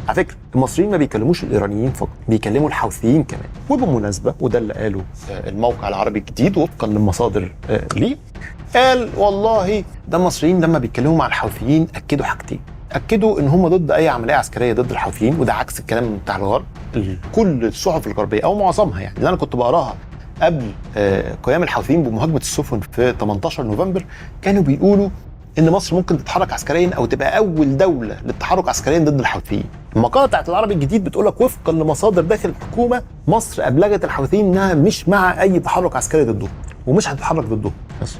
على فكره المصريين ما بيكلموش الايرانيين فقط، بيكلموا الحوثيين كمان. وبالمناسبه وده اللي قاله الموقع العربي الجديد وفقا للمصادر ليه، قال والله ده المصريين لما بيتكلموا مع الحوثيين اكدوا حاجتين. اكدوا ان هم ضد اي عمليه عسكريه ضد الحوثيين، وده عكس الكلام بتاع الغرب. كل الصحف الغربيه او معظمها يعني اللي انا كنت بقراها قبل قيام الحوثيين بمهاجمه السفن في 18 نوفمبر كانوا بيقولوا ان مصر ممكن تتحرك عسكريا او تبقى اول دوله للتحرك عسكريا ضد الحوثيين. المقاله بتاعت العربي الجديد بتقول لك وفقا لمصادر داخل الحكومه مصر ابلغت الحوثيين انها مش مع اي تحرك عسكري ضدهم ومش هتتحرك ضدهم بس.